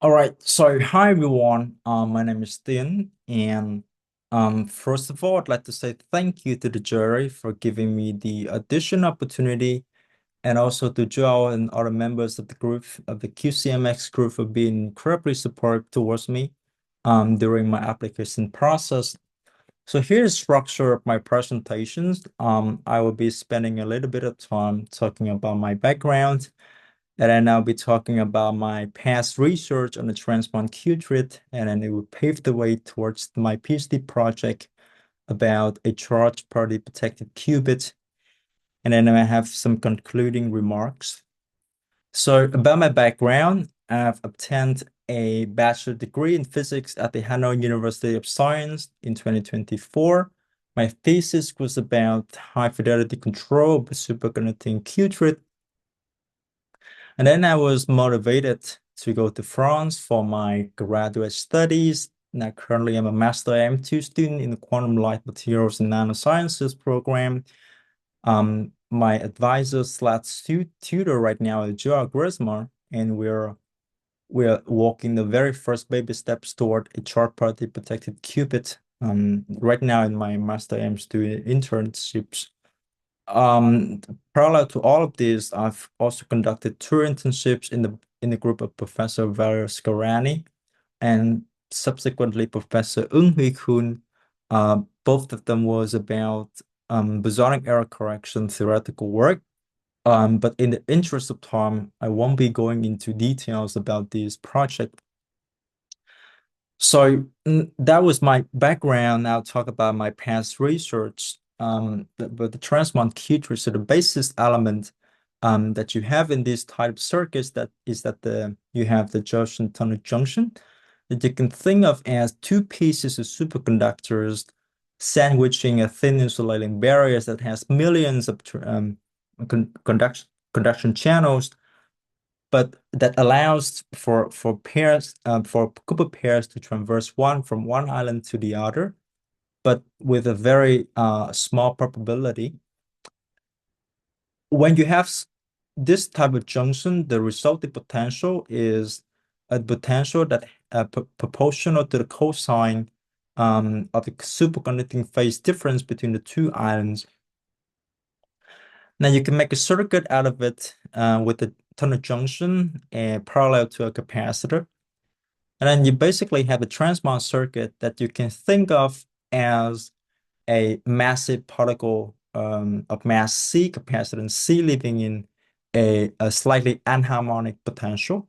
All right, so hi everyone. My name is Thin, and first of all, I'd like to say thank you to the jury for giving me the audition opportunity, and also to Joe and other members of the group of the QCMX group for being incredibly supportive towards me during my application process. So here's the structure of my presentations. I will be spending a little bit of time talking about my background. And then I'll be talking about my past research on the transplant Qubit, and then it will pave the way towards my PhD project about a charge party protected qubit. And then I have some concluding remarks. So about my background, I've obtained a bachelor degree in physics at the Hanoi University of Science in 2024. My thesis was about high fidelity control of superconducting qubit. And then I was motivated to go to France for my graduate studies. Now, currently, I'm a Master M2 student in the Quantum Light Materials and Nanosciences program. My advisor slash tutor right now is Joao Grismar, and we're walking the very first baby steps toward a chart party protected qubit. Right now in my Master M student internships. Um, Parallel to all of this, I've also conducted tour internships in the group of Professor Valerio Scarani and subsequently Professor Eun Hui Kun. Both of them was about bosonic error correction theoretical work. But in the interest of time, I won't be going into details about this project. So that was my background. I'll talk about my past research. But the transplant qubit, so the basis element that you have in this type of circuits that is that you have the junction tunnel junction that you can think of as two pieces of superconductors sandwiching a thin insulating barriers that has millions of conduction channels, but that allows for pairs for Cooper pairs to traverse one from one island to the other, but with a very small probability. When you have this type of junction, the resulting potential is a potential that proportional to the cosine of the superconducting phase difference between the two islands. Now you can make a circuit out of it with the tunnel junction parallel to a capacitor. And then you basically have a transport circuit that you can think of as a massive particle of mass C, capacitance C, living in a slightly anharmonic potential.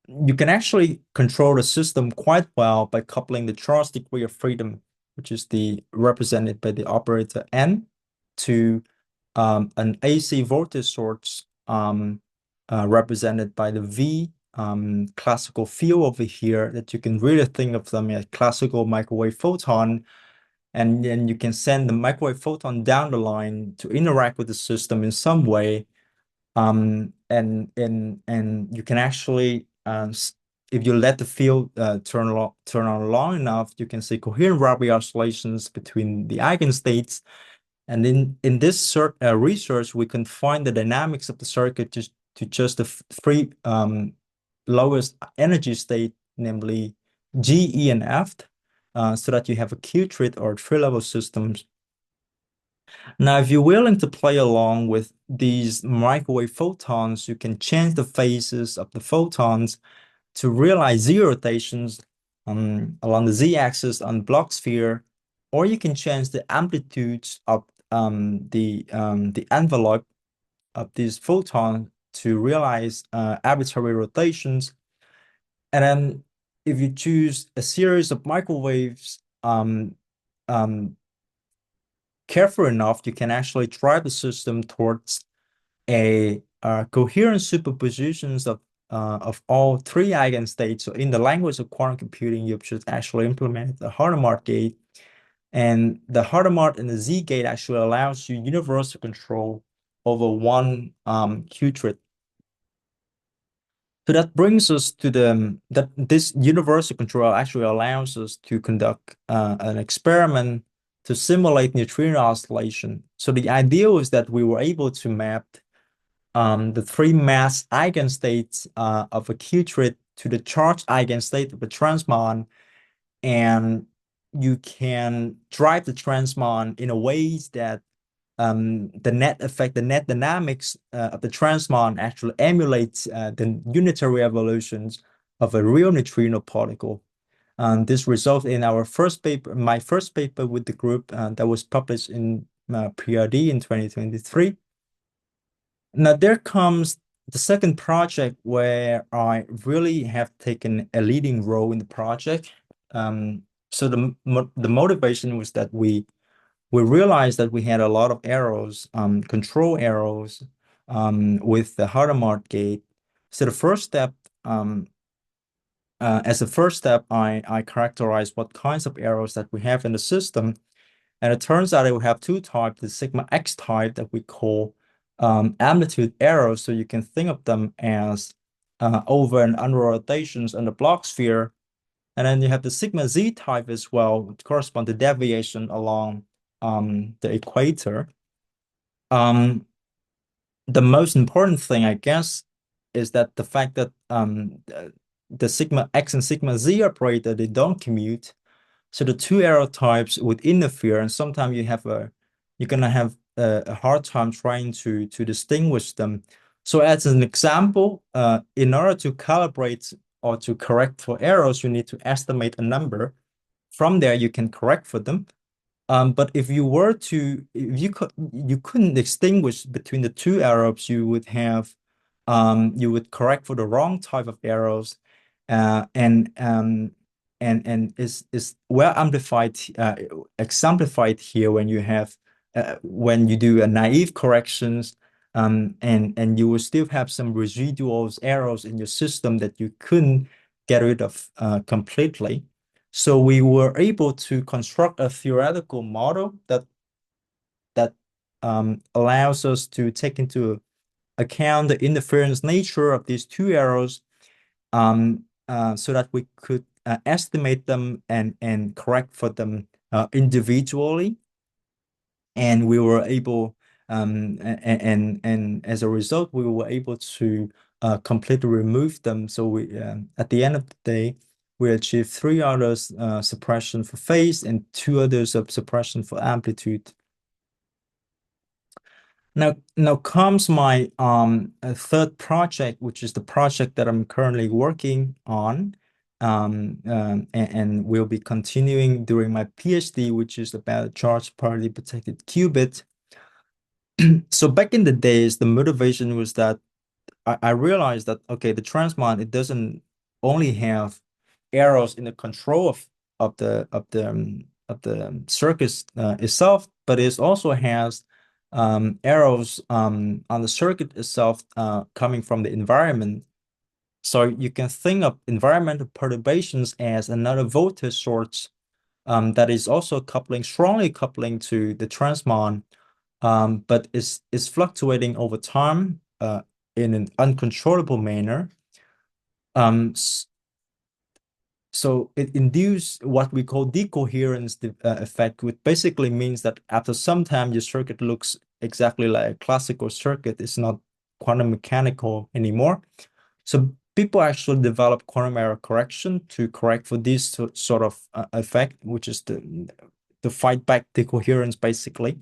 You can actually control the system quite well by coupling the charge degree of freedom, which is represented by the operator N, to an AC voltage source represented by the V classical field over here, that you can really think of them as classical microwave photon. And then you can send the microwave photon down the line to interact with the system in some way. And you can actually, if you let the field turn on long enough, you can see coherent Rabi oscillations between the eigenstates. And in this research, we can find the dynamics of the circuit to just the three lowest energy state, namely G, E, and F, so that you have a Q-trit or tree-level systems. Now, if you're willing to play along with these microwave photons, you can change the phases of the photons to realize Z rotations along the Z-axis on Bloch sphere, or you can change the amplitudes of the envelope of these photons to realize arbitrary rotations. And then if you choose a series of microwaves um, careful enough, you can actually drive the system towards a coherent superpositions of all three eigenstates. So in the language of quantum computing, you should actually implement the Hadamard gate. And the Hadamard and the Z gate actually allows you universal control over one qubit. So that brings us to that this universal control actually allows us to conduct an experiment to simulate neutrino oscillation. So the idea was that we were able to map the three mass eigenstates of a qubit to the charge eigenstate of a transmon, and you can drive the transmon in a ways that the net effect, the net dynamics of the transmon actually emulates the unitary evolutions of a real neutrino particle. This resulted in our first paper, my first paper with the group that was published in PRD in 2023. Now there comes the second project where I really have taken a leading role in the project. So the motivation was that we realized that we had a lot of errors, control errors, with the Hadamard gate. So the first step, as a first step, I characterized what kinds of errors that we have in the system. And it turns out that we have two types, the sigma X type that we call amplitude errors. So you can think of them as over and under rotations on the Bloch sphere. And then you have the sigma Z type as well, which correspond to deviation along the equator. The most important thing, I guess, is that the fact that the sigma X and sigma Z operator, they don't commute. So the two error types would interfere, and sometimes you're gonna have a hard time trying to distinguish them. So as an example, in order to calibrate or to correct for errors, you need to estimate a number. From there, you can correct for them. But if you couldn't distinguish between the two errors, you would correct for the wrong type of errors, and is well amplified, exemplified here when when you do a naive corrections, and you will still have some residual errors in your system that you couldn't get rid of completely. So we were able to construct a theoretical model that allows us to take into account the interference nature of these two errors, so that we could estimate them and correct for them individually. And we were able, and as a result, we were able to completely remove them. So we, at the end of the day, we achieved 3 others suppression for phase and 2 others of suppression for amplitude. Now comes my third project, which is the project that I'm currently working on, and will be continuing during my PhD, which is about charge parity protected qubit. So back in the days, the motivation was that I realized that, okay, the transmon, it doesn't only have errors in the control of the circuit itself, but it also has errors on the circuit itself coming from the environment. So you can think of environmental perturbations as another voltage source that is also strongly coupling to the transmon, but is fluctuating over time in an uncontrollable manner. So it induces what we call decoherence effect, which basically means that after some time, your circuit looks exactly like a classical circuit. It's not quantum mechanical anymore. So people actually develop quantum error correction to correct for this sort of effect, which is to fight back decoherence, basically.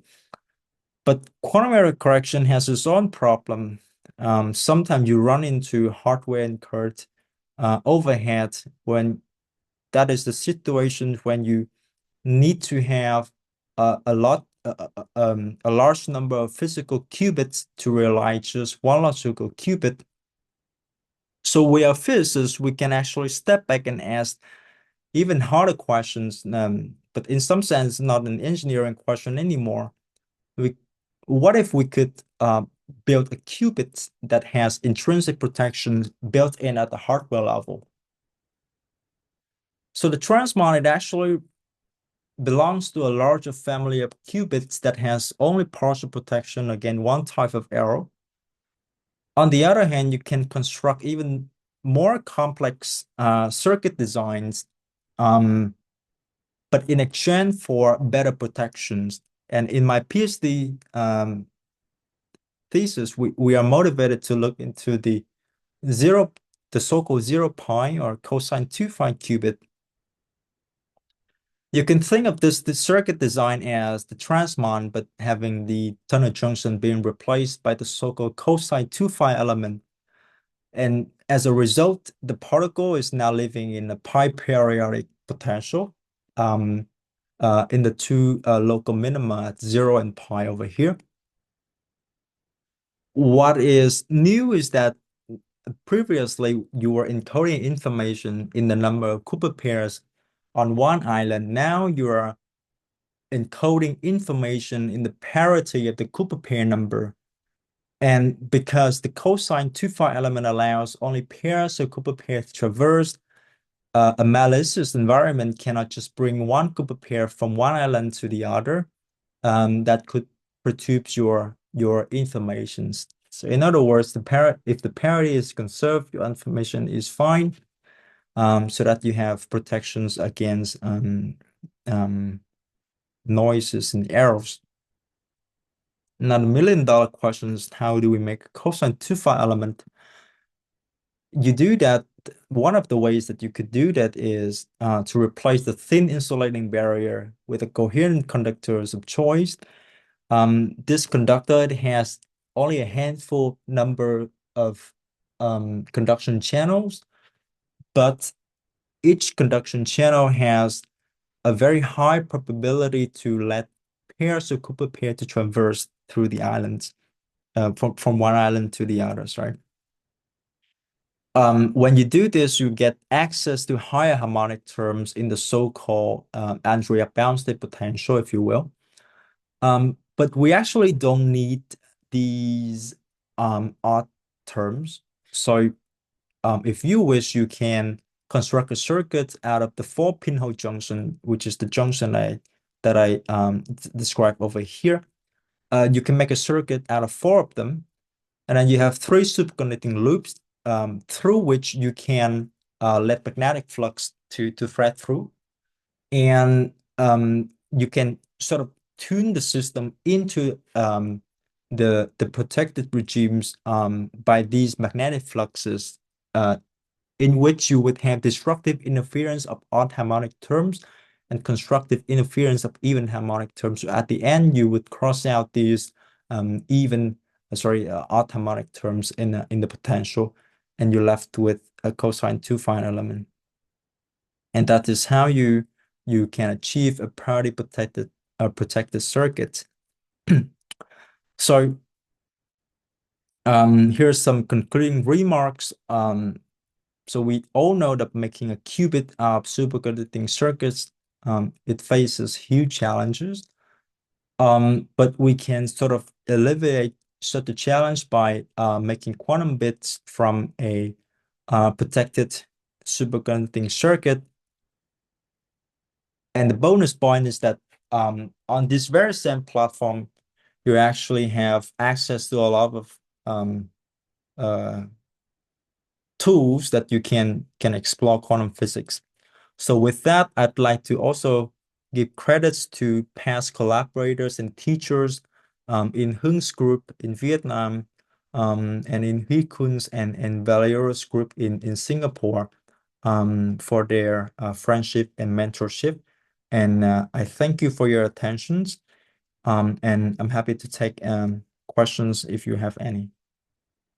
But quantum error correction has its own problem. Sometimes you run into hardware incurred overhead when that is the situation when you need to have a large number of physical qubits to realize just one logical qubit. So we are physicists, we can actually step back and ask even harder questions, but in some sense, not an engineering question anymore. What if we could build a qubit that has intrinsic protection built in at the hardware level? So the transmon, it actually belongs to a larger family of qubits that has only partial protection against one type of error. On the other hand, you can construct even more complex circuit designs, but in exchange for better protections. And in my PhD, thesis, we are motivated to look into the so-called 0 pi or cosine 2 phi qubit. You can think of this circuit design as the transmon, but having the tunnel junction being replaced by the so-called cosine 2 phi element. And as a result, the particle is now living in a pi periodic potential in the two local minima at 0 and pi over here. What is new is that previously you were encoding information in the number of Cooper pairs on one island. Now you are encoding information in the parity of the Cooper pair number. And because the cosine 2 phi element allows only pairs of Cooper pairs to traverse, a malicious environment cannot just bring one Cooper pair from one island to the other. That could perturb your information. So in other words, if the parity is conserved, your information is fine, so that you have protections against noises and errors. Now, the million-dollar question is, how do we make a cosine 2 phi element? You do that. One of the ways that you could do that is to replace the thin insulating barrier with a coherent conductors of choice. This conductor has only a handful number of conduction channels, but each conduction channel has a very high probability to let pairs of Cooper pair to traverse through the islands, from one island to the others, right? When you do this, you get access to higher harmonic terms in the so-called Andreev bound state potential, if you will. But we actually don't need these odd terms. So if you wish, you can construct a circuit out of the 4 pinhole junction, which is the junction that I described over here. You can make a circuit out of 4 of them, and then you have 3 superconducting loops through which you can let magnetic flux to thread through, and you can sort of tune the system into the protected regimes by these magnetic fluxes, in which you would have disruptive interference of odd harmonic terms and constructive interference of even harmonic terms. So at the end, you would cross out these odd harmonic terms in the potential, and you're left with a cosine 2 phi element. And that is how you can achieve a parity protected circuit. So here's some concluding remarks. So we all know that making a qubit of superconducting circuits, it faces huge challenges. But we can sort of alleviate such a challenge by making quantum bits from a protected superconducting circuit. And the bonus point is that on this very same platform, you actually have access to a lot of tools that you can explore quantum physics. So with that, I'd like to also give credits to past collaborators and teachers in Hung's group in Vietnam, and in Huy Kun's and Valera's group in Singapore, for their friendship and mentorship. And I thank you for your attentions. And I'm happy to take questions if you have any.